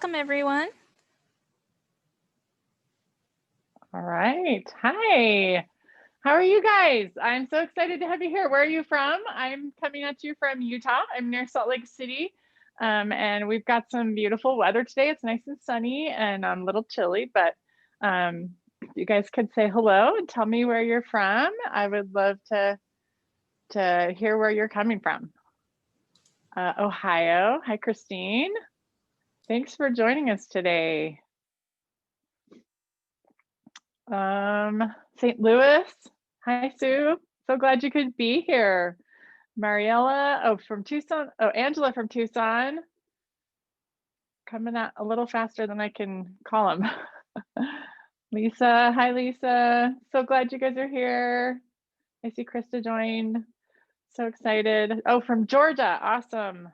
Welcome, everyone. All right. Hi. How are you guys? I'm so excited to have you here. Where are you from? I'm coming at you from Utah. I'm near Salt Lake City. And we've got some beautiful weather today. It's nice and sunny and a little chilly, but if you guys could say hello and tell me where you're from. I would love to hear where you're coming from. Ohio. Hi, Christine. Thanks for joining us today. St. Louis. Hi, Sue. So glad you could be here. Mariella, from Tucson. Oh, Angela from Tucson. Coming out a little faster than I can call them. Lisa, hi, Lisa. So glad you guys are here. I see Krista joined. So excited. Oh, from Georgia. Awesome.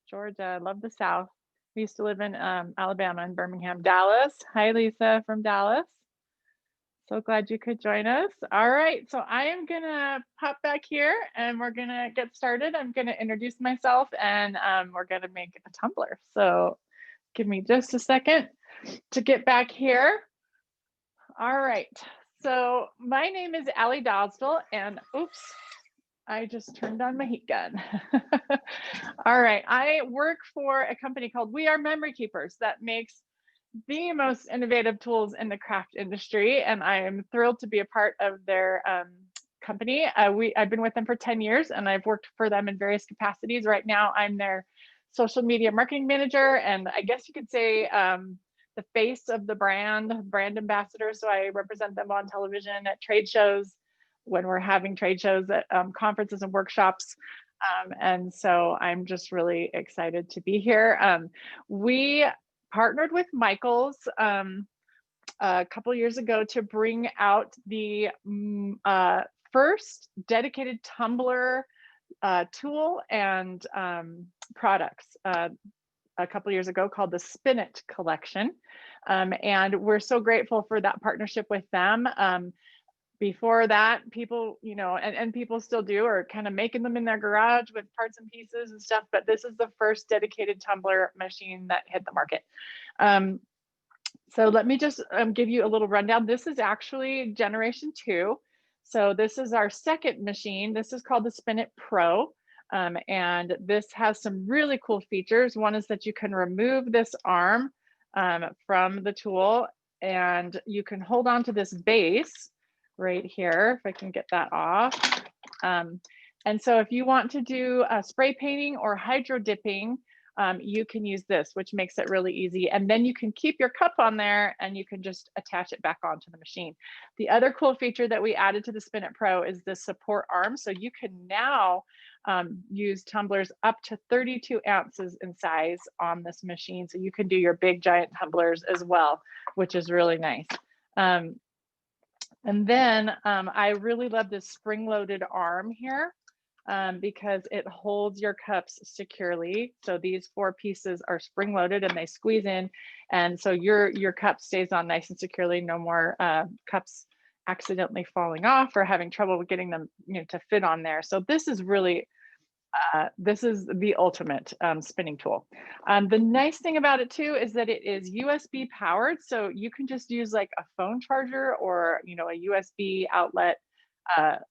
Georgia, love the South. We used to live in Alabama and Birmingham. Dallas. Hi, Lisa from Dallas. So glad you could join us. All right, so I am gonna pop back here and we're gonna get started. I'm gonna introduce myself and we're gonna make a tumbler. So give me just a second to get back here. All right, so my name is Allie Dosdell and oops, I just turned on my heat gun. All right, I work for a company called We Are Memory Keepers that makes the most innovative tools in the craft industry, and I am thrilled to be a part of their company. I've been with them for 10 years, and I've worked for them in various capacities. Right now, I'm their social media marketing manager, and I guess you could say the face of the brand ambassador. So I represent them on television at trade shows when we're having trade shows at conferences and workshops. And so I'm just really excited to be here. We partnered with Michaels a couple years ago to bring out the first dedicated tumbler tool and products a couple years ago called the Spin It collection. And we're so grateful for that partnership with them. Before that, people, you know, and people still do, are kind of making them in their garage with parts and pieces and stuff, but this is the first dedicated tumbler machine that hit the market. So let me just give you a little rundown. This is actually generation 2. So this is our second machine. This is called the Spin It Pro. And this has some really cool features. One is that you can remove this arm from the tool and you can hold on to this base right here, if I can get that off. And so if you want to do spray painting or hydro dipping, you can use this, which makes it really easy. And then you can keep your cup on there and you can just attach it back onto the machine. The other cool feature that we added to the Spin It Pro is the support arm. So you can now use tumblers up to 32 ounces in size on this machine. So you can do your big giant tumblers as well, which is really nice. And then I really love this spring-loaded arm here because it holds your cups securely. So these 4 pieces are spring-loaded and they squeeze in. And so your cup stays on nice and securely. No more cups accidentally falling off or having trouble with getting them, you know, to fit on there. So this is really this is the ultimate spinning tool. The nice thing about it too is that it is USB powered, so you can just use like a phone charger or, you know, a USB outlet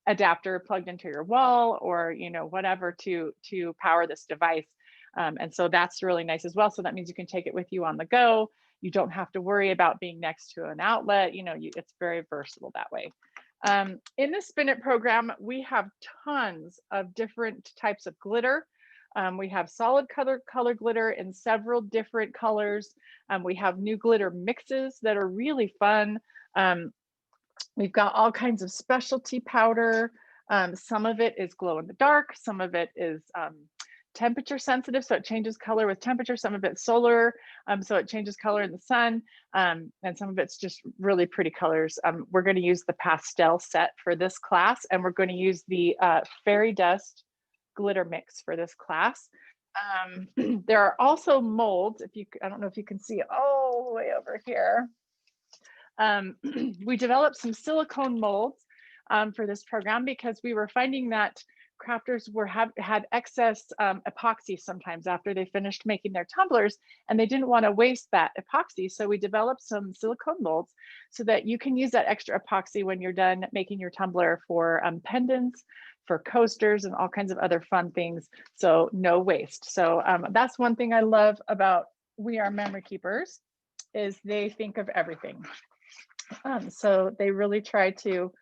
adapter plugged into your wall or, you know, whatever to power this device. And so that's really nice as well. So that means you can take it with you on the go. You don't have to worry about being next to an outlet. You know, it's very versatile that way. In the Spin It program, we have tons of different types of glitter. We have solid color glitter in several different colors. We have new glitter mixes that are really fun. We've got all kinds of specialty powder. Some of it is glow in the dark. Some of it is temperature sensitive, so it changes color with temperature. Some of it's solar, so it changes color in the sun. And some of it's just really pretty colors. We're going to use the Pastel set for this class, and we're going to use the Fairy Dust glitter mix for this class. There are also molds. I don't know if you can see all the way over here. We developed some silicone molds for this program because we were finding that crafters had excess epoxy sometimes after they finished making their tumblers, and they didn't want to waste that epoxy. So we developed some silicone molds so that you can use that extra epoxy when you're done making your tumbler for pendants, for coasters, and all kinds of other fun things. So no waste. So that's one thing I love about We Are Memory Keepers, is they think of everything. So they really try to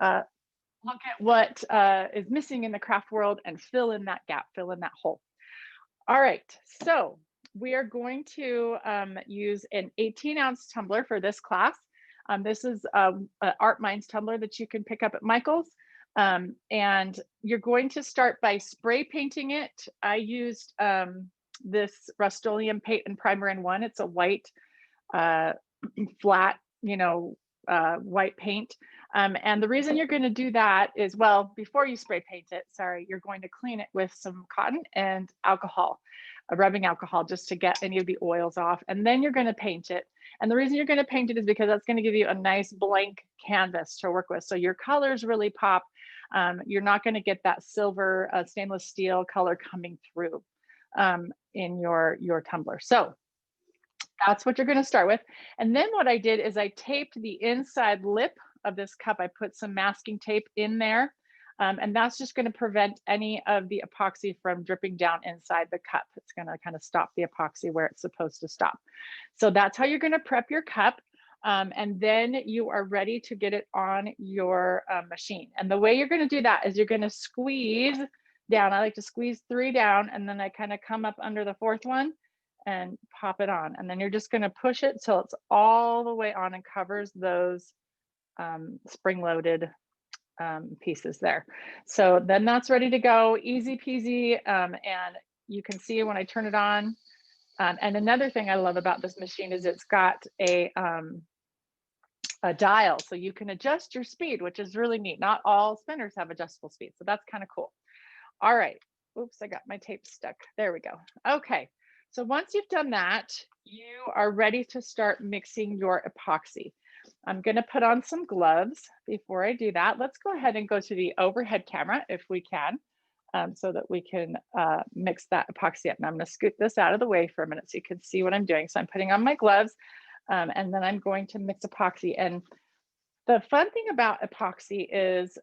look at what is missing in the craft world and fill in that gap, fill in that hole. All right, so we are going to use an 18-ounce tumbler for this class. This is an Artminds tumbler that you can pick up at Michael's. And you're going to start by spray painting it. I used this Rust-Oleum paint and primer in one. It's a white, flat, white paint. And the reason you're going to do that is, well, before you spray paint it, sorry, you're going to clean it with some cotton and alcohol, rubbing alcohol, just to get any of the oils off. And then you're going to paint it. And the reason you're going to paint it is because that's going to give you a nice blank canvas to work with. So your colors really pop. You're not going to get that silver stainless steel color coming through in your tumbler. So that's what you're going to start with. And then what I did is I taped the inside lip of this cup. I put some masking tape in there. And that's just going to prevent any of the epoxy from dripping down inside the cup. It's going to kind of stop the epoxy where it's supposed to stop. So that's how you're going to prep your cup. And then you are ready to get it on your machine. And the way you're going to do that is you're going to squeeze down. I like to squeeze 3 down, and then I kind of come up under the 4th one and pop it on. And then you're just going to push it till it's all the way on and covers those spring-loaded pieces there. So then that's ready to go, easy peasy. And you can see when I turn it on. And another thing I love about this machine is it's got a dial, so you can adjust your speed, which is really neat. Not all spinners have adjustable speed, so that's kind of cool. All right. Oops, I got my tape stuck. There we go. Okay. So once you've done that, you are ready to start mixing your epoxy. I'm going to put on some gloves. Before I do that, let's go ahead and go to the overhead camera if we can, so that we can mix that epoxy up. And I'm going to scoot this out of the way for a minute so you can see what I'm doing. So I'm putting on my gloves, and then I'm going to mix epoxy. And the fun thing about epoxy is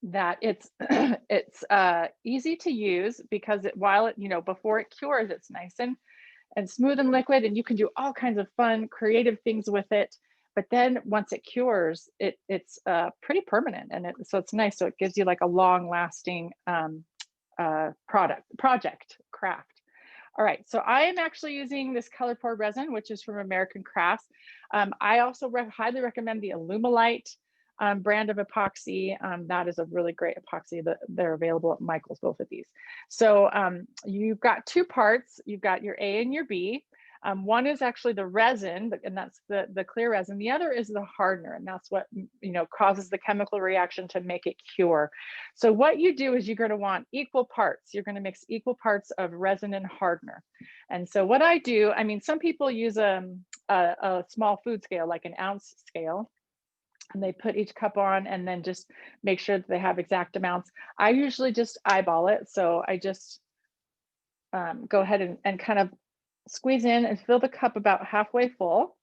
that it's it's easy to use, because while it, before it cures, it's nice and smooth and liquid, and you can do all kinds of fun, creative things with it. But then once it cures, it's pretty permanent, and so it's nice. So it gives you like a long-lasting project craft. All right, so I am actually using this color pour resin, which is from American Crafts. I also highly recommend the Alumilite brand of epoxy. That is a really great epoxy. They're available at Michael's, both of these. So you've got 2 parts. You've got your A and your B. One is actually the resin, and that's the clear resin. The other is the hardener, and that's what causes the chemical reaction to make it cure. So what you do is you're going to want equal parts. You're going to mix equal parts of resin and hardener. And so what I do, I mean, some people use a small food scale, like an ounce scale, and they put each cup on and then just make sure that they have exact amounts. I usually just eyeball it. So I just go ahead and kind of squeeze in and fill the cup about halfway full.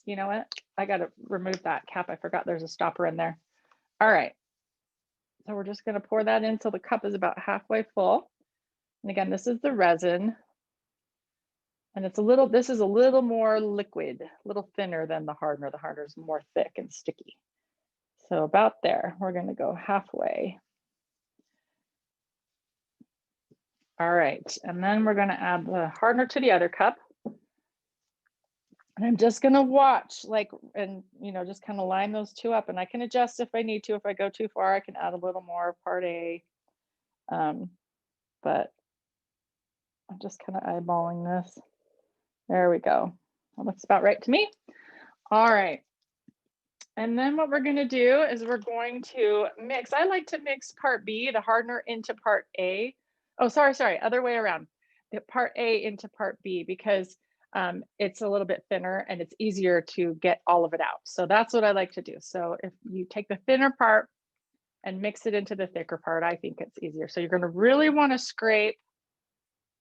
You know what? I got to remove that cap. I forgot there's a stopper in there. All right. So we're just going to pour that in till the cup is about halfway full. And again, this is the resin. And this is a little more liquid, a little thinner than the hardener. The hardener is more thick and sticky. So about there, we're going to go halfway. All right, and then we're going to add the hardener to the other cup. And I'm just going to watch, and just kind of line those 2 up. And I can adjust if I need to. If I go too far, I can add a little more part A. But I'm just kind of eyeballing this. There we go. That looks about right to me. All right. And then what we're going to do is we're going to mix. I like to mix part B, the hardener, into part A. Oh, sorry, other way around. The part A into part B, because it's a little bit thinner and it's easier to get all of it out. So that's what I like to do. So if you take the thinner part and mix it into the thicker part. I think it's easier. So you're going to really want to scrape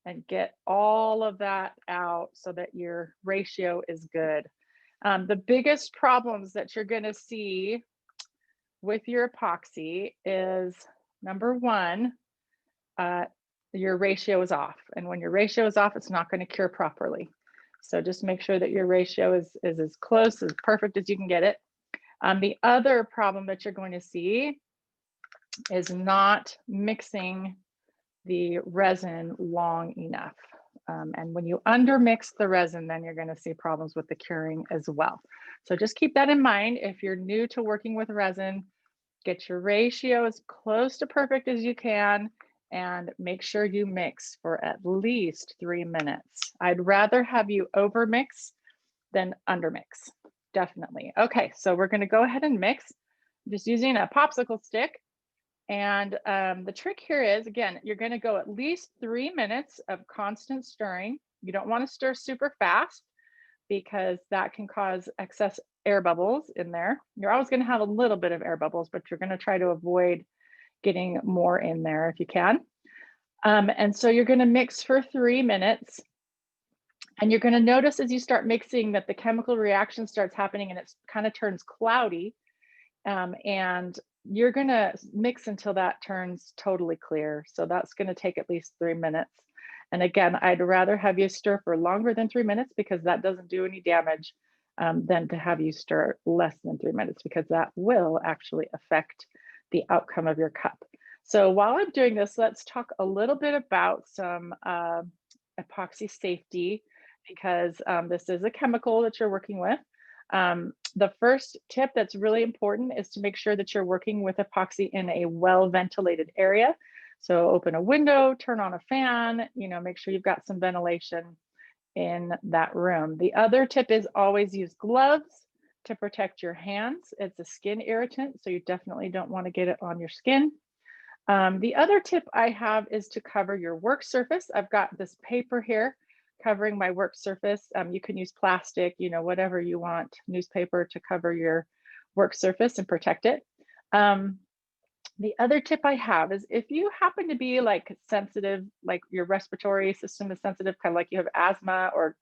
and get all of that out so that your ratio is good. The biggest problems that you're going to see with your epoxy is, number one, your ratio is off. And when your ratio is off, it's not going to cure properly. So just make sure that your ratio is as close, as perfect as you can get it. The other problem that you're going to see is not mixing the resin long enough. And when you undermix the resin, then you're going to see problems with the curing as well. So just keep that in mind. If you're new to working with resin, get your ratio as close to perfect as you can, and make sure you mix for at least 3 minutes. I'd rather have you overmix than undermix, definitely. Okay, so we're going to go ahead and mix. I'm just using a popsicle stick. And the trick here is, again, you're going to go at least 3 minutes of constant stirring. You don't want to stir super fast because that can cause excess air bubbles in there. You're always going to have a little bit of air bubbles, but you're going to try to avoid getting more in there if you can. And so you're going to mix for 3 minutes. And you're going to notice as you start mixing that the chemical reaction starts happening and it kind of turns cloudy. And you're going to mix until that turns totally clear. So that's going to take at least 3 minutes. And again, I'd rather have you stir for longer than 3 minutes because that doesn't do any damage than to have you stir less than 3 minutes, because that will actually affect the outcome of your cup. So while I'm doing this, let's talk a little bit about some epoxy safety, because this is a chemical that you're working with. The first tip that's really important is to make sure that you're working with epoxy in a well-ventilated area. So open a window, turn on a fan, make sure you've got some ventilation in that room. The other tip is always use gloves to protect your hands. It's a skin irritant, so you definitely don't want to get it on your skin. The other tip I have is to cover your work surface. I've got this paper here covering my work surface. You can use plastic, whatever you want, newspaper to cover your work surface and protect it. The other tip I have is if you happen to be like sensitive, like your respiratory system is sensitive, kind of like you have asthma or,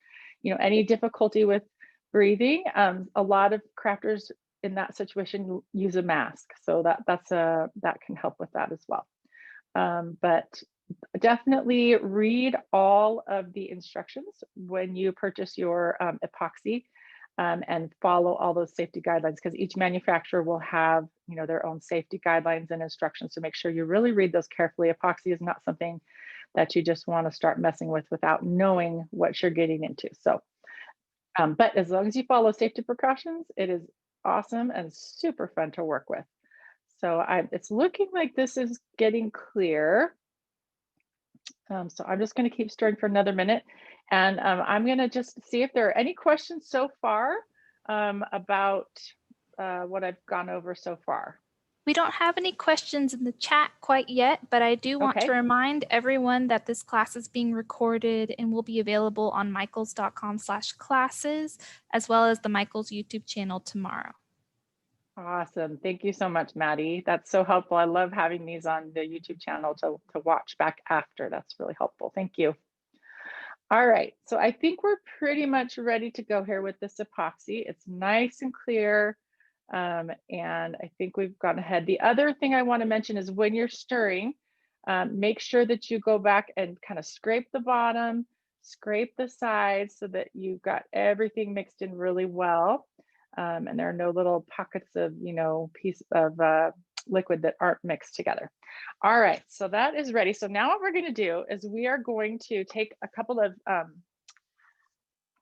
any difficulty with breathing, a lot of crafters in that situation use a mask. So that can help with that as well. But definitely read all of the instructions when you purchase your epoxy, and follow all those safety guidelines, because each manufacturer will have their own safety guidelines and instructions. So make sure you really read those carefully. Epoxy is not something that you just want to start messing with without knowing what you're getting into. So but as long as you follow safety precautions, it is awesome and super fun to work with. So it's looking like this is getting clear. So I'm just going to keep stirring for another minute, and I'm going to just see if there are any questions so far about what I've gone over so far. We don't have any questions in the chat quite yet, but I do want to remind everyone that this class is being recorded and will be available on michaels.com/classes, as well as the Michaels YouTube channel tomorrow. Awesome. Thank you so much, Maddie. That's so helpful. I love having these on the YouTube channel to watch back after. That's really helpful. Thank you. All right. So I think we're pretty much ready to go here with this epoxy. It's nice and clear. And I think we've gone ahead. The other thing I want to mention is when you're stirring, make sure that you go back and kind of scrape the bottom, scrape the sides so that you've got everything mixed in really well. And there are no little pockets of, piece of liquid that aren't mixed together. All right, so that is ready. So now what we're going to do is we are going to take a couple of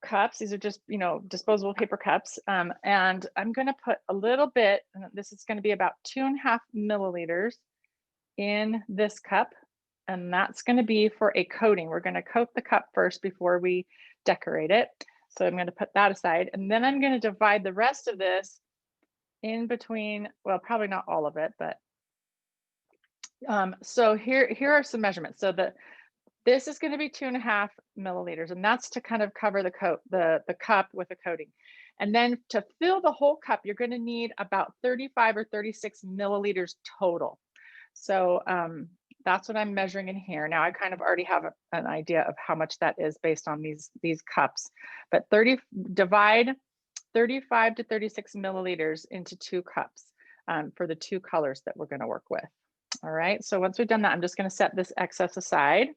cups. These are just, disposable paper cups. And I'm going to put a little bit, and this is going to be about 2.5 milliliters in this cup. And that's going to be for a coating. We're going to coat the cup first before we decorate it. So I'm going to put that aside, and then I'm going to divide the rest of this in between, well, probably not all of it, but so here are some measurements. So This is going to be 2.5 milliliters, and that's to kind of cover the cup with a coating. And then to fill the whole cup, you're going to need about 35 or 36 milliliters total. So that's what I'm measuring in here. Now I kind of already have an idea of how much that is based on these cups, but divide 35 to 36 milliliters into 2 cups for the 2 colors that we're going to work with. All right, so once we've done that, I'm just going to set this excess aside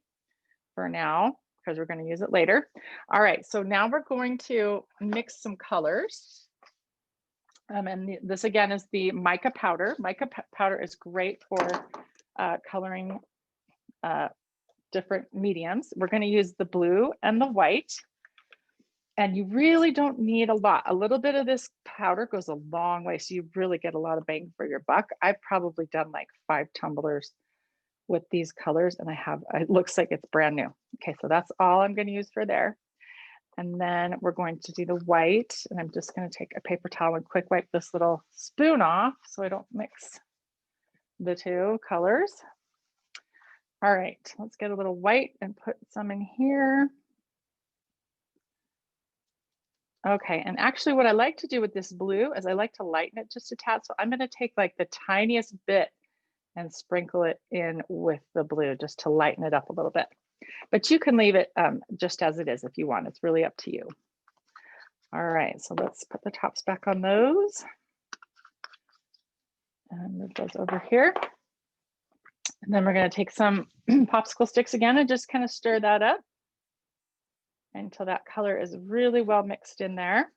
for now because we're going to use it later. All right, so now we're going to mix some colors. And this again is the Mica powder. Mica powder is great for coloring different mediums. We're going to use the blue and the white. And you really don't need a lot. A little bit of this powder goes a long way. So you really get a lot of bang for your buck. I've probably done like 5 tumblers with these colors and it looks like it's brand new. Okay, so that's all I'm going to use for there. And then we're going to do the white, and I'm just going to take a paper towel and quick wipe this little spoon off so I don't mix the 2 colors. All right, let's get a little white and put some in here. Okay, and actually what I like to do with this blue is I like to lighten it just a tad. So I'm going to take like the tiniest bit and sprinkle it in with the blue just to lighten it up a little bit. But you can leave it just as it is if you want. It's really up to you. All right, so let's put the tops back on those. And move those over here. And then we're going to take some popsicle sticks again and just kind of stir that up until that color is really well mixed in there.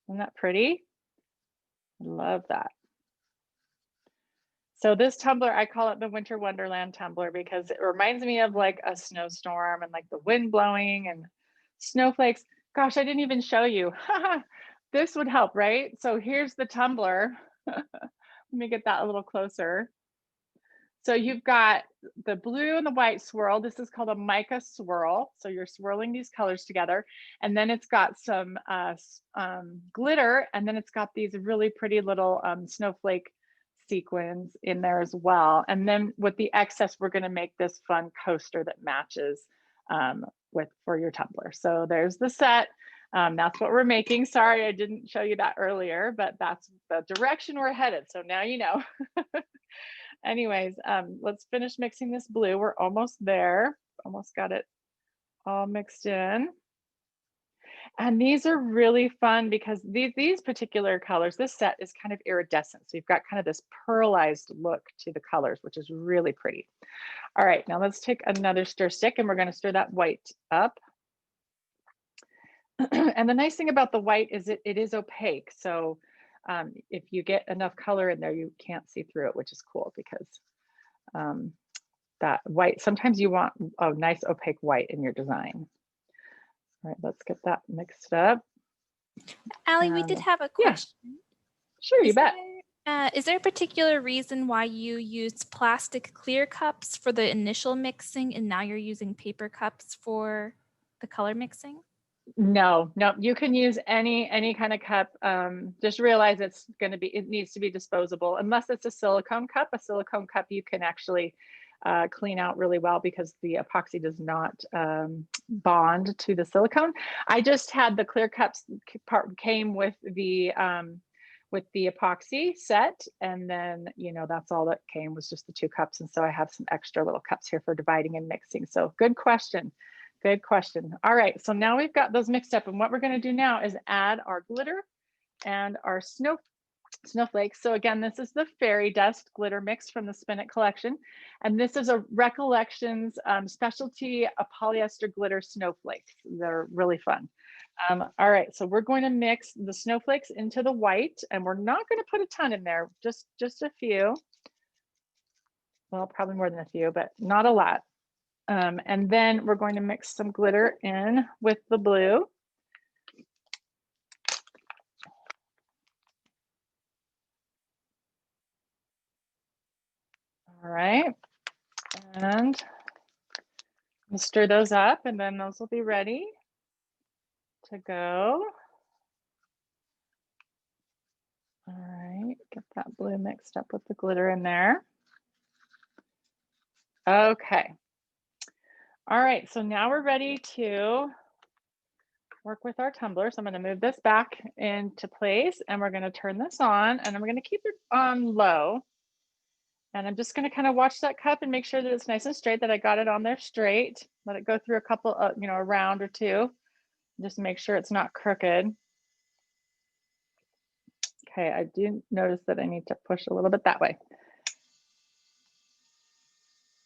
Isn't that pretty? Love that. So this tumbler, I call it the Winter Wonderland Tumbler because it reminds me of like a snowstorm and like the wind blowing and snowflakes. Gosh, I didn't even show you. This would help, right? So here's the tumbler. Let me get that a little closer. So you've got the blue and the white swirl. This is called a mica swirl. So you're swirling these colors together. And then it's got some glitter. And then it's got these really pretty little snowflake sequins in there as well. And then with the excess, we're going to make this fun coaster that matches for your tumbler. So there's the set. That's what we're making. Sorry, I didn't show you that earlier, but that's the direction we're headed. So now you know. Anyways, let's finish mixing this blue. We're almost there. Almost got it all mixed in. And these are really fun because these particular colors, this set is kind of iridescent. So you've got kind of this pearlized look to the colors, which is really pretty. All right, now let's take another stir stick and we're going to stir that white up. And the nice thing about the white is it is opaque. So if you get enough color in there, you can't see through it, which is cool because that white, sometimes you want a nice opaque white in your design. All right, let's get that mixed up. Allie, we did have a question. Yeah. Sure, you bet. Is there a particular reason why you used plastic clear cups for the initial mixing and now you're using paper cups for the color mixing? No, you can use any kind of cup. Just realize it needs to be disposable unless it's a silicone cup. A silicone cup you can actually clean out really well because the epoxy does not bond to the silicone. I just had the clear cups part came with the epoxy set, and then that's all that came was just the 2 cups, and so I have some extra little cups here for dividing and mixing. So good question. Good question. All right, so now we've got those mixed up, and what we're going to do now is add our glitter and our snowflakes. So again, this is the fairy dust glitter mix from the Spin It collection, and this is a Recollections specialty polyester glitter snowflakes. They're really fun. All right, so we're going to mix the snowflakes into the white, and we're not going to put a ton in there, just a few. Well, probably more than a few, but not a lot. And then we're going to mix some glitter in with the blue. All right, and we'll stir those up, and then those will be ready to go. All right, get that blue mixed up with the glitter in there. Okay. All right, so now we're ready to work with our tumbler. So I'm going to move this back into place and we're going to turn this on and I'm going to keep it on low. And I'm just going to kind of watch that cup and make sure that it's nice and straight, that I got it on there straight. Let it go through a couple, a round or two. Just make sure it's not crooked. Okay, I do notice that I need to push a little bit that way.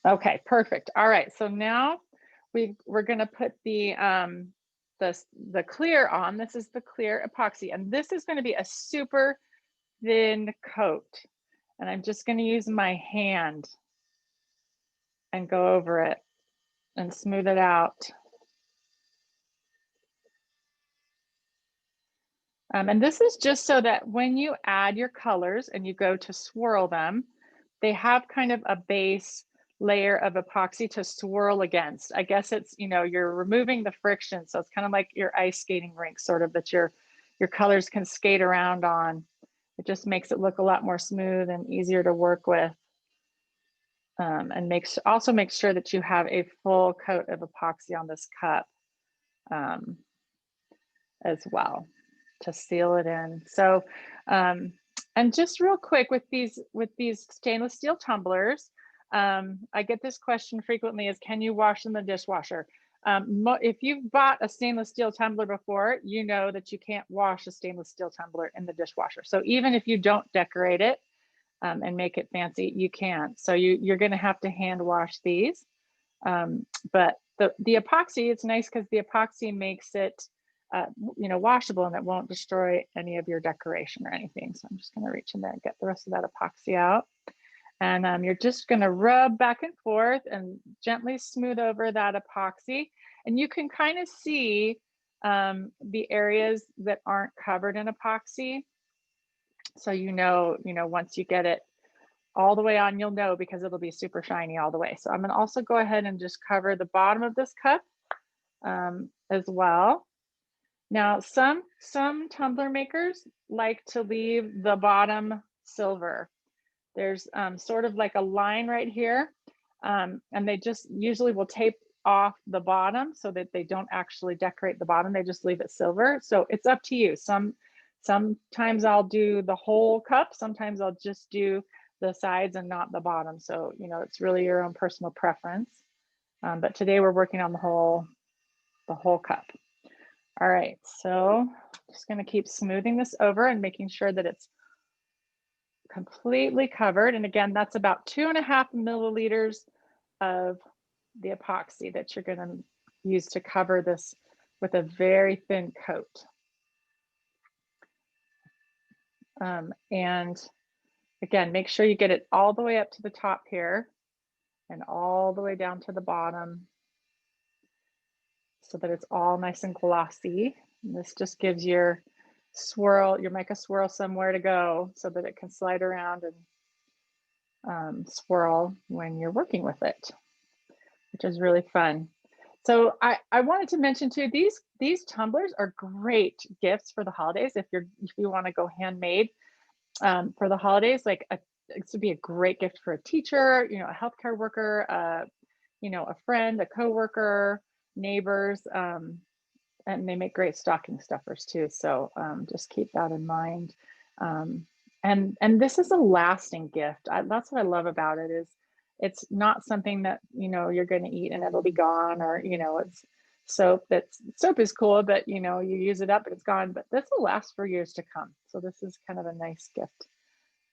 Okay, perfect. All right, so now we're going to put the clear on. This is the clear epoxy, and this is going to be a super thin coat. And I'm just going to use my hand and go over it and smooth it out. And this is just so that when you add your colors and you go to swirl them, they have kind of a base layer of epoxy to swirl against. I guess it's, you're removing the friction. So it's kind of like your ice skating rink, sort of, that your colors can skate around on. It just makes it look a lot more smooth and easier to work with. And also make sure that you have a full coat of epoxy on this cup as well to seal it in. So, and just real quick with these stainless steel tumblers, I get this question frequently: is can you wash in the dishwasher? If you've bought a stainless steel tumbler before, you know that you can't wash a stainless steel tumbler in the dishwasher. So even if you don't decorate it and make it fancy, you can. So you're going to have to hand wash these. But the epoxy, it's nice because the epoxy makes it washable, and it won't destroy any of your decoration or anything. So I'm just going to reach in there and get the rest of that epoxy out. And you're just going to rub back and forth and gently smooth over that epoxy. And you can kind of see the areas that aren't covered in epoxy. So once you get it all the way on, you'll know, because it'll be super shiny all the way. So I'm going to also go ahead and just cover the bottom of this cup as well. Now, some tumbler makers like to leave the bottom silver. There's sort of like a line right here, and they just usually will tape off the bottom so that they don't actually decorate the bottom. They just leave it silver. So it's up to you. Sometimes I'll do the whole cup. Sometimes I'll just do the sides and not the bottom. So, it's really your own personal preference. But today we're working on the whole cup. All right, so just going to keep smoothing this over and making sure that it's completely covered. And again, that's about 2.5 milliliters of the epoxy that you're going to use to cover this with a very thin coat. And again, make sure you get it all the way up to the top here and all the way down to the bottom, so that it's all nice and glossy. And this just gives your Mica swirl somewhere to go, so that it can slide around and swirl when you're working with it, which is really fun. So I wanted to mention too, these tumblers are great gifts for the holidays. If you want to go handmade for the holidays, it would be a great gift for a teacher, a healthcare worker, a friend, a coworker, neighbors, and they make great stocking stuffers too. So just keep that in mind. And this is a lasting gift. That's what I love about it, is it's not something that you're going to eat and it'll be gone, or it's soap. Soap is cool, but you use it up and it's gone. But this will last for years to come. So this is kind of a nice gift.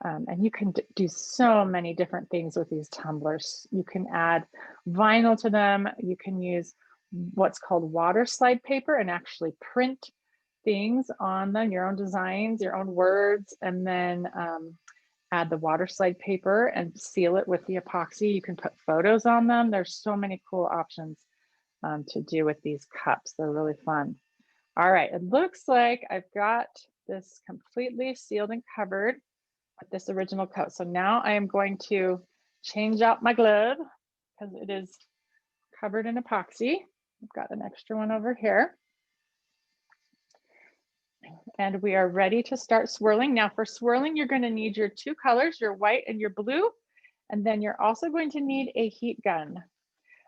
And you can do so many different things with these tumblers. You can add vinyl to them. You can use what's called water slide paper and actually print things on them, your own designs, your own words, and then add the water slide paper and seal it with the epoxy. You can put photos on them. There's so many cool options to do with these cups. They're really fun. All right, it looks like I've got this completely sealed and covered with this original coat. So now I am going to change out my glove because it is covered in epoxy. I've got an extra one over here. And we are ready to start swirling. Now for swirling, you're going to need your two colors, your white and your blue. And then you're also going to need a heat gun.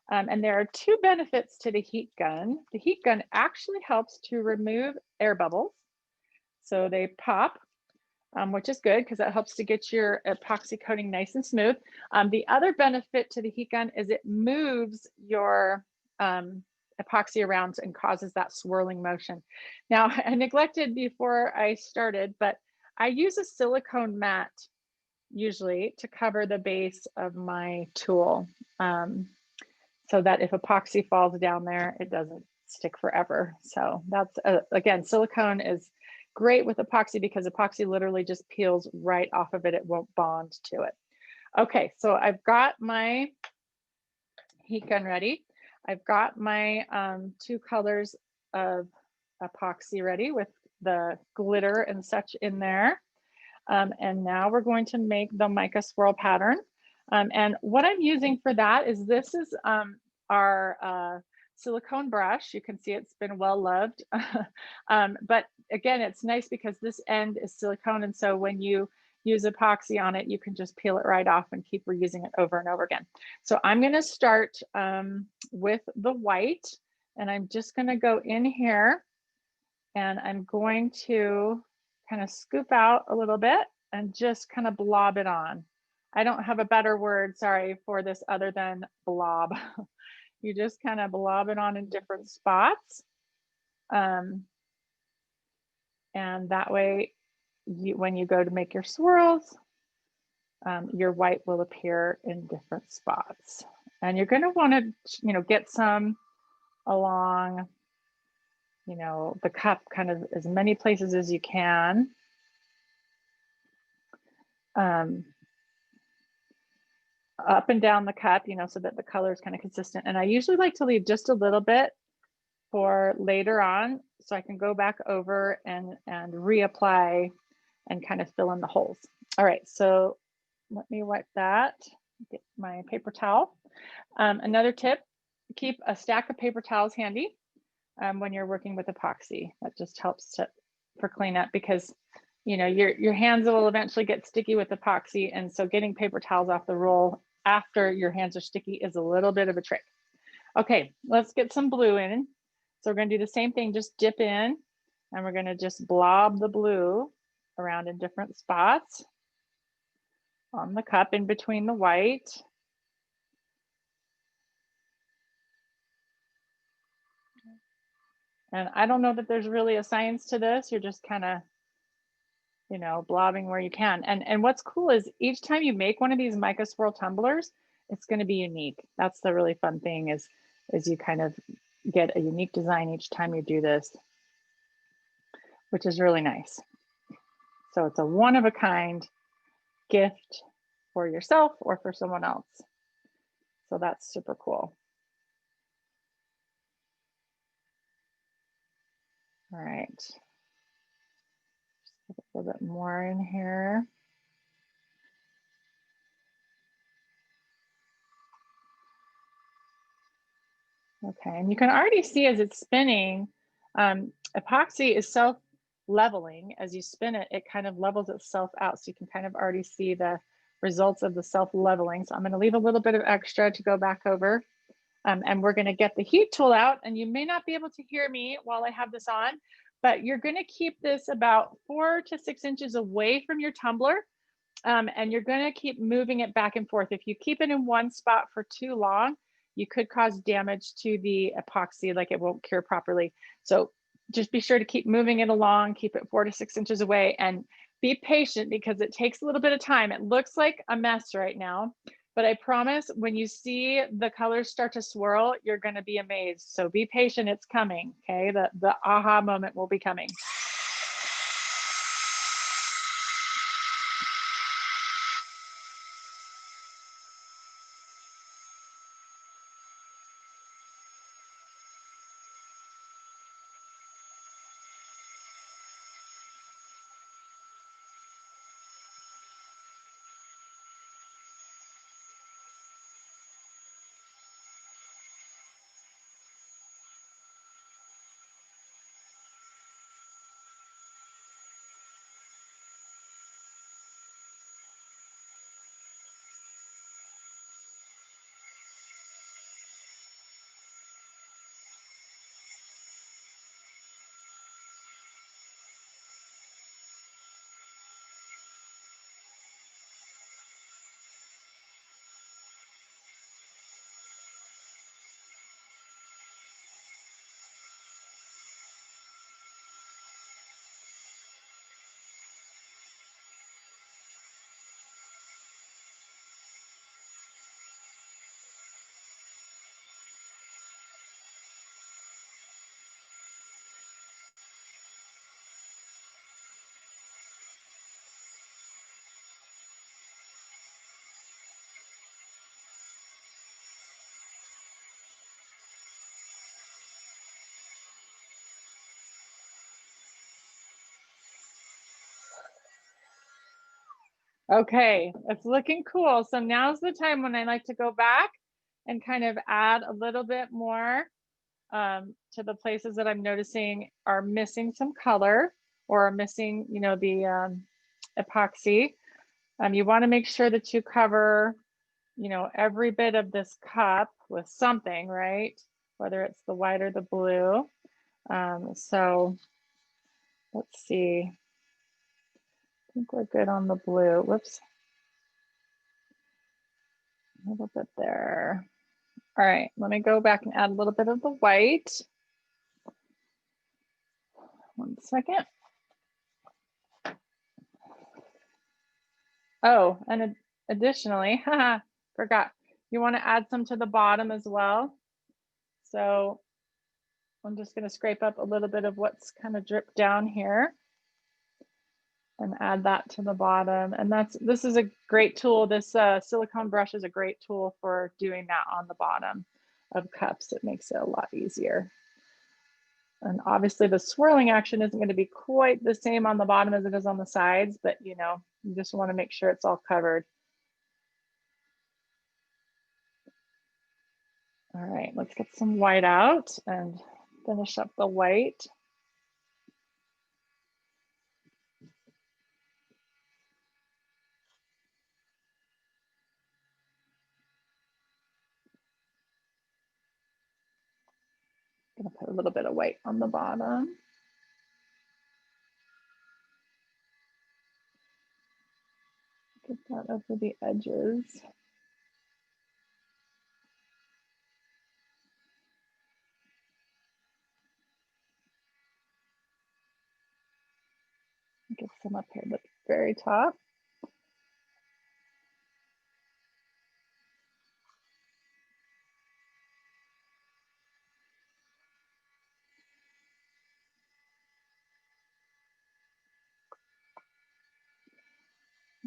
And there are two benefits to the heat gun. The heat gun actually helps to remove air bubbles. So they pop, which is good because that helps to get your epoxy coating nice and smooth. The other benefit to the heat gun is it moves your epoxy around and causes that swirling motion. Now, I neglected before I started, but I use a silicone mat usually to cover the base of my tool. So that if epoxy falls down there, it doesn't stick forever. So that's, again, silicone is great with epoxy because epoxy literally just peels right off of it. It won't bond to it. Okay, so I've got my heat gun ready. I've got my two colors of epoxy ready with the glitter and such in there. And now we're going to make the mica swirl pattern. And what I'm using for that is this is our silicone brush. You can see it's been well loved. But again, it's nice because this end is silicone. And so when you use epoxy on it, you can just peel it right off and keep reusing it over and over again. So I'm going to start with the white, and I'm just going to go in here and I'm going to kind of scoop out a little bit and just kind of blob it on. I don't have a better word, sorry, for this other than blob. You just kind of blob it on in different spots. And that way, when you go to make your swirls, your white will appear in different spots. And you're going to want to, get some along, the cup, kind of as many places as you can. Up and down the cup, so that the color is kind of consistent. And I usually like to leave just a little bit for later on, so I can go back over and reapply and kind of fill in the holes. All right, so let me wipe that, get my paper towel. Another tip, keep a stack of paper towels handy when you're working with epoxy. That just helps for cleanup because your hands will eventually get sticky with epoxy, and so getting paper towels off the roll after your hands are sticky is a little bit of a trick. Okay, let's get some blue in. So we're going to do the same thing, just dip in, and we're going to just blob the blue around in different spots on the cup in between the white. And I don't know that there's really a science to this. You're just kind of, blobbing where you can. And what's cool is each time you make one of these mica swirl tumblers, it's going to be unique. That's the really fun thing is you kind of get a unique design each time you do this, which is really nice. So it's a one-of-a-kind gift for yourself or for someone else. So that's super cool. All right. Just a little bit more in here. Okay, and you can already see as it's spinning, epoxy is self-leveling. As you spin it, it kind of levels itself out. So you can kind of already see the results of the self-leveling. So I'm gonna leave a little bit of extra to go back over. And we're gonna get the heat tool out, and you may not be able to hear me while I have this on, but you're gonna keep this about 4 to 6 inches away from your tumbler. And you're gonna keep moving it back and forth. If you keep it in one spot for too long, you could cause damage to the epoxy, like it won't cure properly. So just be sure to keep moving it along, keep it 4 to 6 inches away, and be patient because it takes a little bit of time. It looks like a mess right now, but I promise when you see the colors start to swirl, you're gonna be amazed. So be patient, it's coming, okay? The aha moment will be coming. Okay, it's looking cool. So now's the time when I like to go back and kind of add a little bit more to the places that I'm noticing are missing some color or are missing, you know, the epoxy. You want to make sure that you cover, you know, every bit of this cup with something, right? Whether it's the white or the blue. So let's see. I think we're good on the blue. Whoops. A little bit there. All right, let me go back and add a little bit of the white. One second. Oh, and additionally, haha, forgot, you want to add some to the bottom as well. So I'm just going to scrape up a little bit of what's kind of dripped down here and add that to the bottom. And this is a great tool. This silicone brush is a great tool for doing that on the bottom of cups. It makes it a lot easier. And obviously the swirling action isn't going to be quite the same on the bottom as it is on the sides, but you know, you just want to make sure it's all covered. All right, let's get some white out and finish up the white. I'm gonna put a little bit of white on the bottom. Get that over the edges. Get some up here at the very top.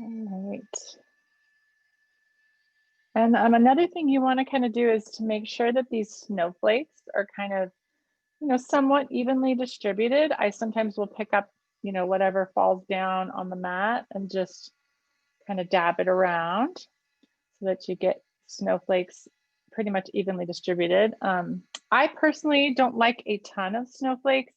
All right. And another thing you want to kind of do is to make sure that these snowflakes are kind of, you know, somewhat evenly distributed. I sometimes will pick up, you know, whatever falls down on the mat and just kind of dab it around so that you get snowflakes pretty much evenly distributed. I personally don't like a ton of snowflakes,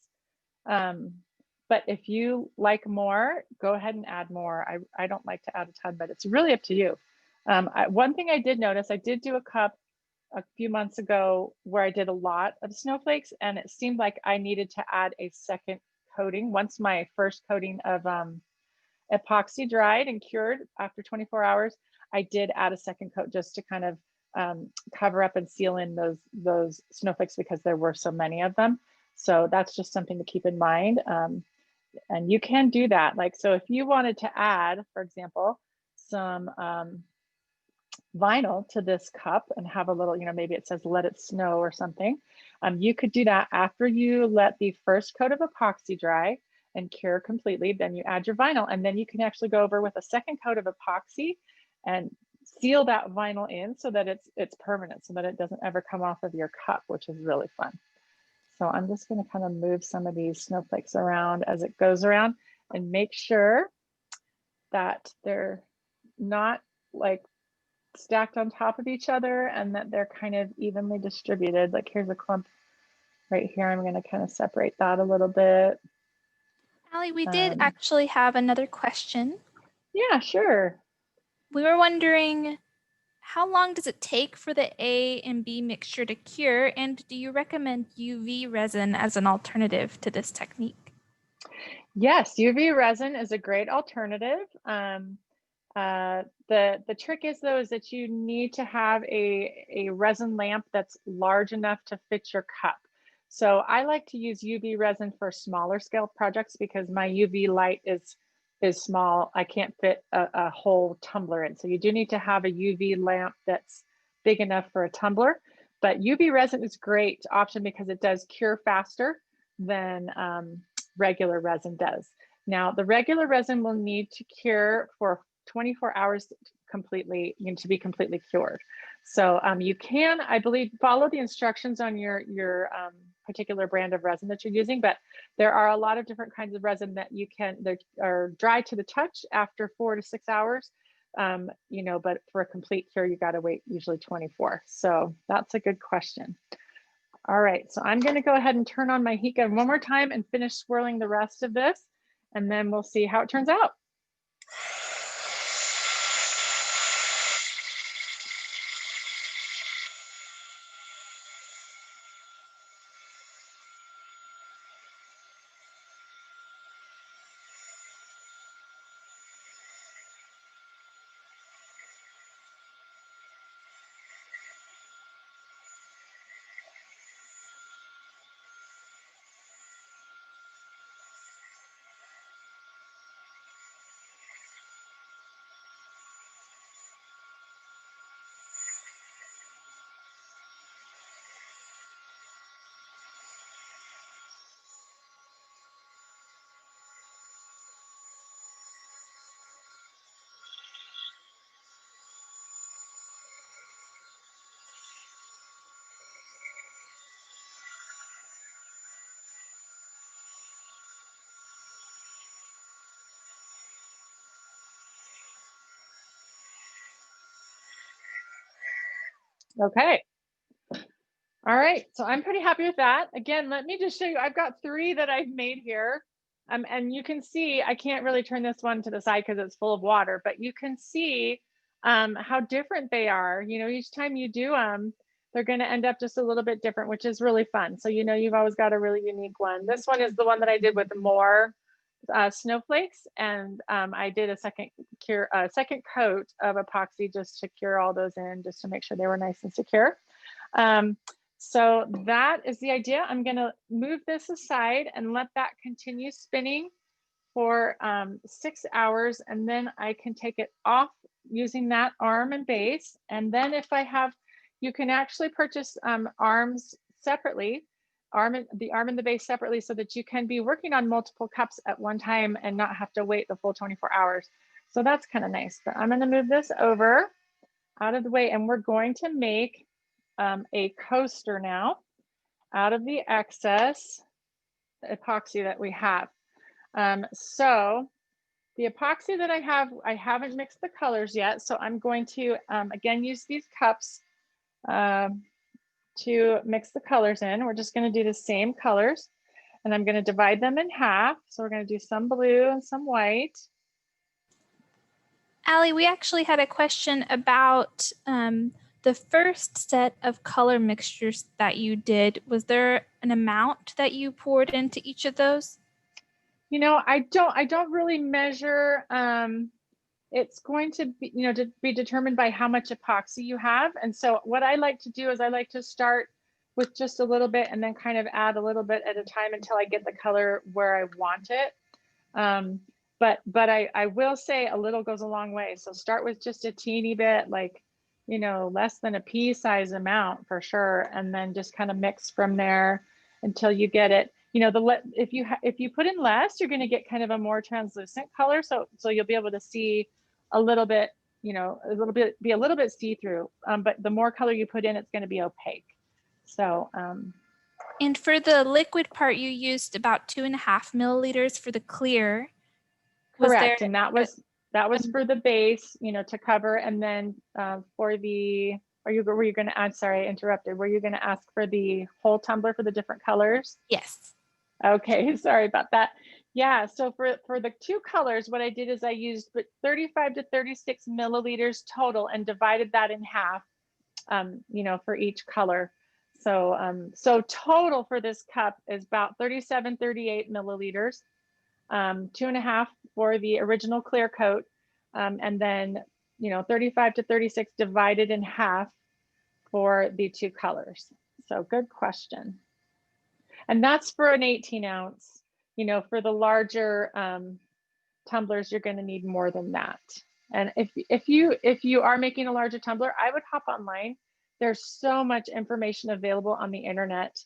but if you like more, go ahead and add more. I don't like to add a ton, but it's really up to you. One thing I did notice, I did do a cup a few months ago where I did a lot of snowflakes, and it seemed like I needed to add a second coating. Once my first coating of epoxy dried and cured after 24 hours, I did add a second coat just to kind of cover up and seal in those snowflakes because there were so many of them. So that's just something to keep in mind. And you can do that. Like, so if you wanted to add, for example, some vinyl to this cup and have a little, you know, maybe it says let it snow or something, you could do that after you let the first coat of epoxy dry and cure completely. Then you add your vinyl, and then you can actually go over with a second coat of epoxy and seal that vinyl in so that it's permanent, so that it doesn't ever come off of your cup, which is really fun. So I'm just going to kind of move some of these snowflakes around as it goes around and make sure that they're not like stacked on top of each other and that they're kind of evenly distributed. Like here's a clump right here. I'm going to kind of separate that a little bit. Allie, we did actually have another question. Yeah, sure. We were wondering, how long does it take for the A and B mixture to cure? And do you recommend UV resin as an alternative to this technique? Yes, UV resin is a great alternative. The trick is though, is that you need to have a resin lamp that's large enough to fit your cup. So I like to use UV resin for smaller scale projects because my UV light is small. I can't fit a whole tumbler in. So you do need to have a UV lamp that's big enough for a tumbler. But UV resin is a great option because it does cure faster than regular resin does. Now, the regular resin will need to cure for 24 hours completely, you know, to be completely cured. So you can, I believe, follow the instructions on your particular brand of resin that you're using, but there are a lot of different kinds of resin that you can, that are dry to the touch after 4 to 6 hours. You know, but for a complete cure, you got to wait usually 24. So that's a good question. All right, so I'm going to go ahead and turn on my heat gun one more time and finish swirling the rest of this, and then we'll see how it turns out. Okay. All right, so I'm pretty happy with that. Again, let me just show you, I've got 3 that I've made here. And you can see, I can't really turn this one to the side because it's full of water, but you can see how different they are. You know, each time you do them, they're going to end up just a little bit different, which is really fun. So, you know, you've always got a really unique one. This one is the one that I did with more snowflakes, and I did a second coat of epoxy just to cure all those in, just to make sure they were nice and secure. So that is the idea. I'm going to move this aside and let that continue spinning for 6 hours, and then I can take it off using that arm and base. And then if I have, you can actually purchase arms separately, the arm and the base separately, so that you can be working on multiple cups at one time and not have to wait the full 24 hours. So that's kind of nice. But I'm going to move this over out of the way, and we're going to make a coaster now out of the excess epoxy that we have. So the epoxy that I haven't mixed the colors yet. So I'm going to, again, use these cups to mix the colors in. We're just going to do the same colors, and I'm going to divide them in half. So we're going to do some blue and some white. Allie, we actually had a question about the first set of color mixtures that you did. Was there an amount that you poured into each of those? You know, I don't really measure. It's going to be, you know, to be determined by how much epoxy you have. And so what I like to do is I like to start with just a little bit and then kind of add a little bit at a time until I get the color where I want it. But I will say a little goes a long way. So start with just a teeny bit, like, you know, less than a pea size amount for sure. And then just kind of mix from there until you get it. You know, if you put in less, you're going to get kind of a more translucent color. So you'll be able to see a little bit, you know, be a little bit see-through. But the more color you put in, it's going to be opaque. So. And for the liquid part, you used about 2.5 milliliters for the clear. Correct, and that was for the base, you know, to cover, and then for the, were you going to add? Sorry, I interrupted. Were you going to ask for the whole tumbler for the different colors? Yes. Okay, sorry about that. Yeah, so for the 2 colors, what I did is I used 35 to 36 milliliters total and divided that in half, you know, for each color. So so total for this cup is about 37, 38 milliliters. 2.5 for the original clear coat, and then, you know, 35 to 36 divided in half for the 2 colors. So good question. And that's for an 18 ounce. You know, for the larger tumblers, you're going to need more than that. And if you are making a larger tumbler, I would hop online. There's so much information available on the internet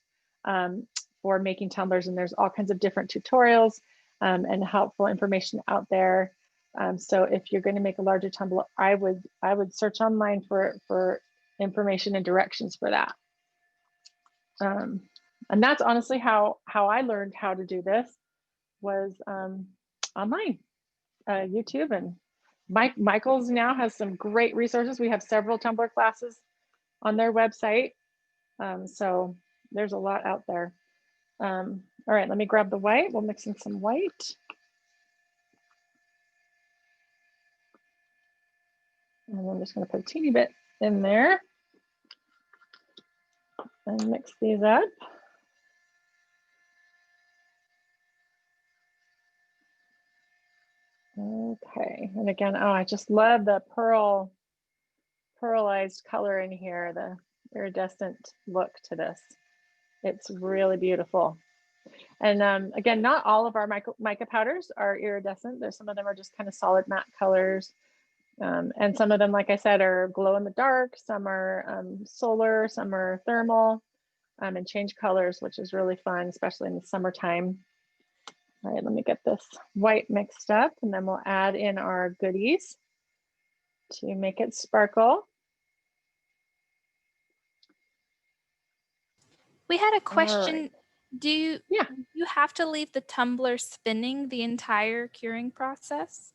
for making tumblers, and there's all kinds of different tutorials and helpful information out there. So if you're going to make a larger tumbler, I would search online for information and directions for that. And that's honestly how I learned how to do this, was online, YouTube. And Michael's now has some great resources. We have several Tumbler classes on their website. So there's a lot out there. All right, let me grab the white. We'll mix in some white. And I'm just going to put a teeny bit in there and mix these up. Okay, and again, oh, I just love the pearlized color in here, the iridescent look to this. It's really beautiful. And again, not all of our mica powders are iridescent. There's some of them are just kind of solid matte colors. And some of them, like I said, are glow in the dark. Some are solar, some are thermal, and change colors, which is really fun, especially in the summertime. All right, let me get this white mixed up, and then we'll add in our goodies to make it sparkle. We had a question. Right. Do you have to leave the tumbler spinning the entire curing process?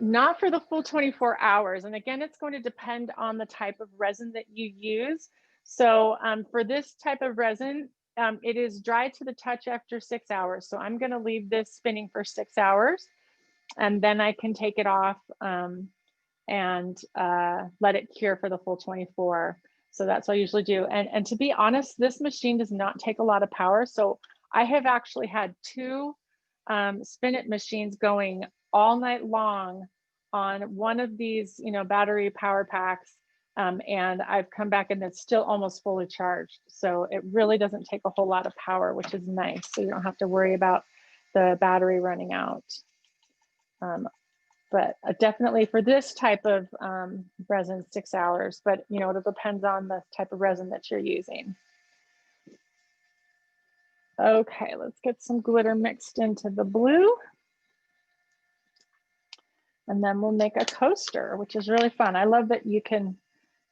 Not for the full 24 hours. And again, it's going to depend on the type of resin that you use. So for this type of resin, it is dry to the touch after 6 hours. So I'm going to leave this spinning for 6 hours, and then I can take it off and let it cure for the full 24. So that's what I usually do. And to be honest, this machine does not take a lot of power. So I have actually had 2 spin it machines going all night long on one of these, you know, battery power packs. And I've come back and it's still almost fully charged. So it really doesn't take a whole lot of power, which is nice. So you don't have to worry about the battery running out. But definitely for this type of resin, 6 hours, but you know, it depends on the type of resin that you're using. Okay, let's get some glitter mixed into the blue. And then we'll make a coaster, which is really fun. I love that you can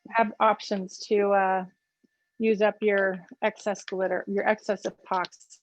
have options to use up your excess glitter, your excess epoxy.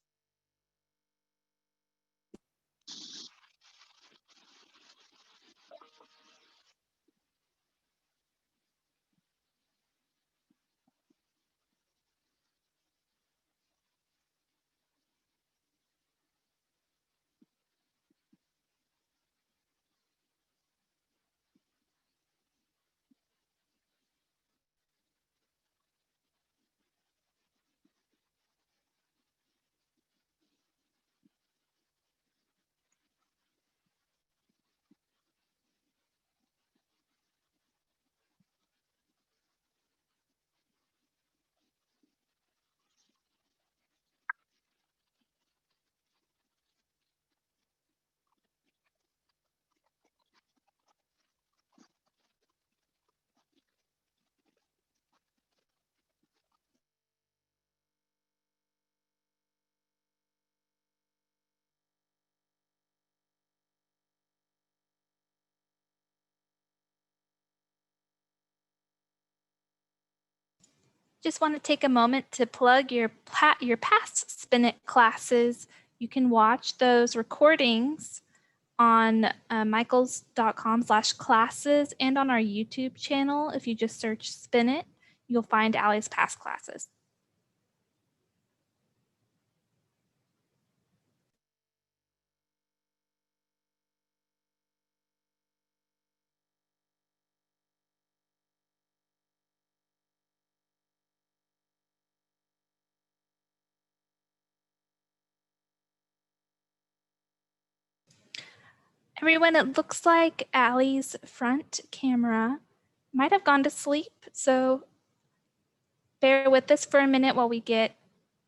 Just want to take a moment to plug your past Spin It classes. You can watch those recordings on michaels.com/classes and on our YouTube channel. If you just search Spin It, you'll find Allie's past classes. Everyone, it looks like Allie's front camera might have gone to sleep, so bear with us for a minute while we get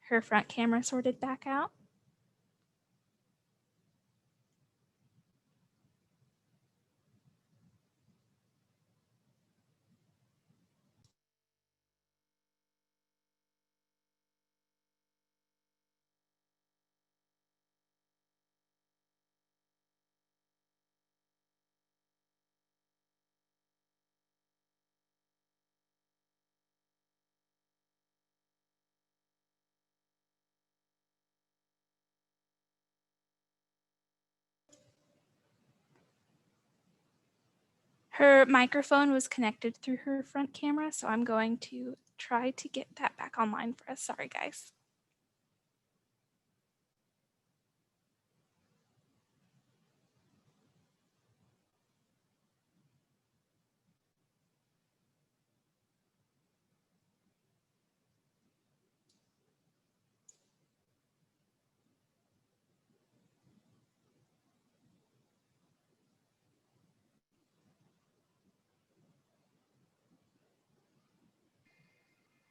her front camera sorted back out. Her microphone was connected through her front camera, so I'm going to try to get that back online for us. Sorry, guys.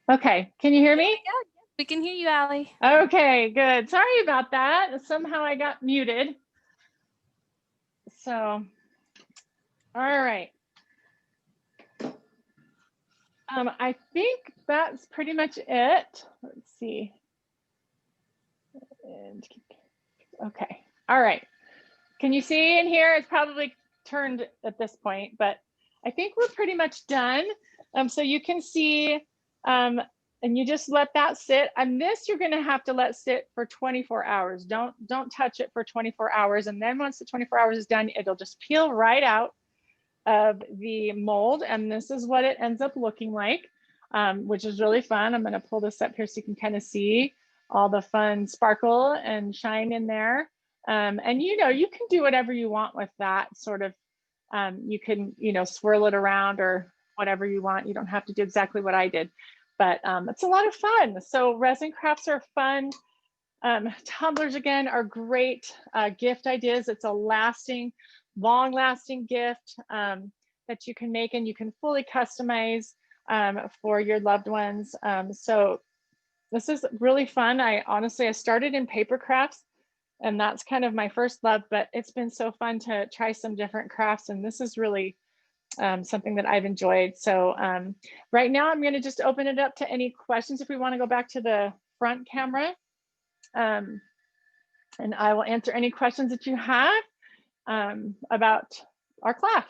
Okay, can you hear me? Yeah, we can hear you, Allie. Okay, good. Sorry about that. Somehow I got muted. So, all right. I think that's pretty much it. Let's see. And, okay, all right. Can you see in here? It's probably turned at this point, but I think we're pretty much done. So you can see, and you just let that sit. And this you're gonna have to let sit for 24 hours. Don't touch it for 24 hours. And then once the 24 hours is done, it'll just peel right out of the mold. And this is what it ends up looking like, which is really fun. I'm gonna pull this up here so you can kind of see all the fun sparkle and shine in there. And you know, you can do whatever you want with that sort of, you can, you know, swirl it around or whatever you want. You don't have to do exactly what I did, but it's a lot of fun. So resin crafts are fun. Tumblers again are great gift ideas. It's a lasting, long lasting gift that you can make and you can fully customize for your loved ones. So this is really fun. I started in paper crafts and that's kind of my first love, but it's been so fun to try some different crafts. And this is really something that I've enjoyed. So right now I'm gonna just open it up to any questions if we wanna go back to the front camera. And I will answer any questions that you have about our class.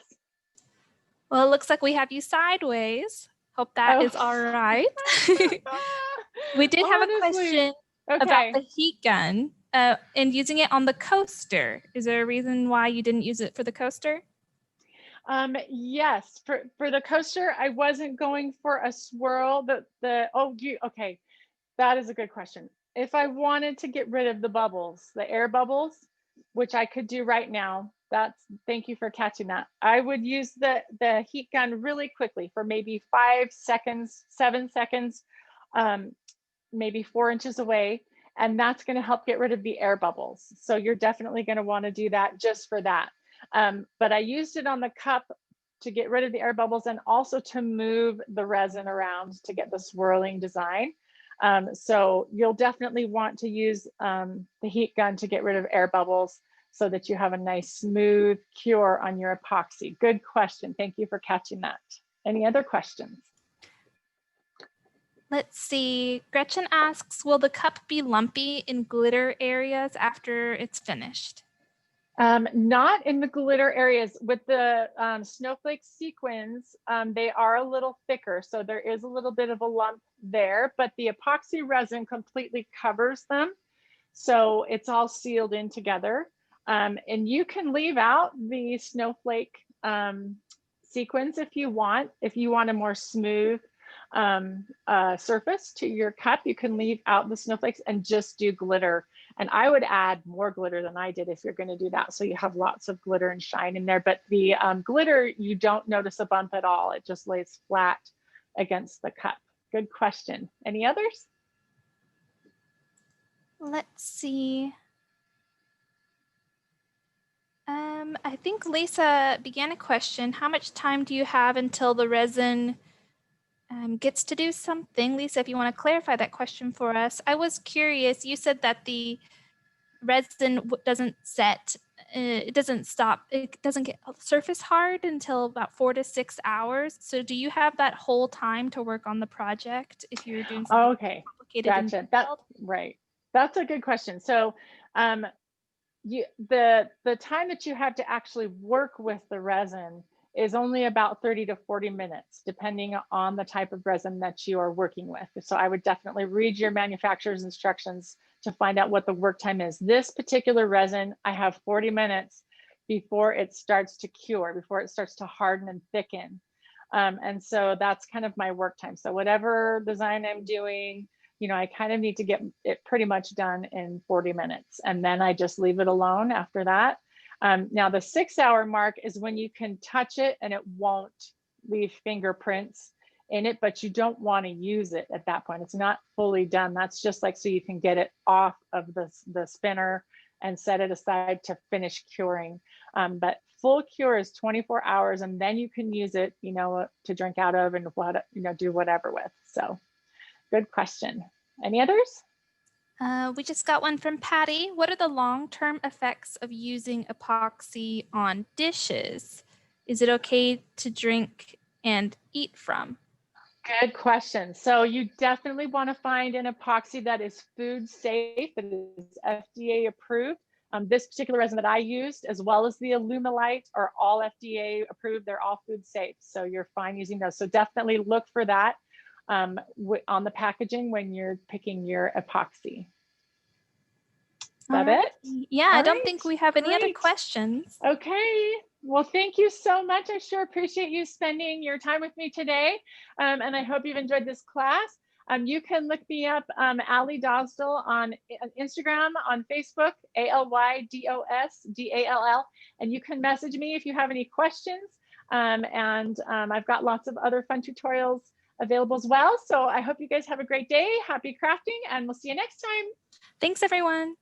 Well, it looks like we have you sideways. Hope that is all right. We did have a question about the heat gun and using it on the coaster. Is there a reason why you didn't use it for the coaster? Yes, for the coaster, I wasn't going for a swirl. Okay, that is a good question. If I wanted to get rid of the bubbles, the air bubbles, which I could do right now, thank you for catching that. I would use the heat gun really quickly for maybe 5 seconds, 7 seconds, maybe 4 inches away. And that's gonna help get rid of the air bubbles. So you're definitely gonna wanna do that just for that. But I used it on the cup to get rid of the air bubbles and also to move the resin around to get the swirling design. So you'll definitely want to use the heat gun to get rid of air bubbles so that you have a nice smooth cure on your epoxy. Good question. Thank you for catching that. Any other questions? Let's see. Gretchen asks, will the cup be lumpy in glitter areas after it's finished? Not in the glitter areas. With the snowflake sequins, they are a little thicker, so there is a little bit of a lump there, but the epoxy resin completely covers them, so it's all sealed in together. And you can leave out the snowflake sequins if you want a more smooth surface to your cup. You can leave out the snowflakes and just do glitter. And I would add more glitter than I did if you're going to do that. So you have lots of glitter and shine in there. But the glitter, you don't notice a bump at all. It just lays flat against the cup. Good question. Any others? Let's see. I think Lisa began a question. How much time do you have until the resin gets to do something? Lisa, if you want to clarify that question for us. I was curious. You said that the resin doesn't set, it doesn't stop, it doesn't get surface hard until about 4 to 6 hours. So do you have that whole time to work on the project if you're doing something complicated? Gotcha. Right. That's a good question. So the time that you have to actually work with the resin is only about 30 to 40 minutes, depending on the type of resin that you are working with. So I would definitely read your manufacturer's instructions to find out what the work time is. This particular resin, I have 40 minutes before it starts to cure, before it starts to harden and thicken. And so that's kind of my work time. So whatever design I'm doing, you know, I kind of need to get it pretty much done in 40 minutes. And then I just leave it alone after that. Now the 6-hour mark is when you can touch it and it won't leave fingerprints in it, but you don't want to use it at that point. It's not fully done. That's just like so you can get it off of the spinner and set it aside to finish curing. But full cure is 24 hours, and then you can use it, you know, to drink out of and what, you know, do whatever with. So good question. Any others? We just got one from Patty. What are the long-term effects of using epoxy on dishes? Is it okay to drink and eat from? Good question. So you definitely want to find an epoxy that is food safe, that is FDA approved. This particular resin that I used, as well as the Alumilite, are all FDA approved. They're all food safe, so you're fine using those. So definitely look for that on the packaging when you're picking your epoxy. Is that it? Yeah, I don't think we have any other Great. questions. Okay. Well, thank you so much. I sure appreciate you spending your time with me today. And I hope you've enjoyed this class. You can look me up, Ali Dosdall, on Instagram, on Facebook, ALYDOSDALL, and you can message me if you have any questions. I've got lots of other fun tutorials available as well. So I hope you guys have a great day. Happy crafting, and we'll see you next time. Thanks, everyone.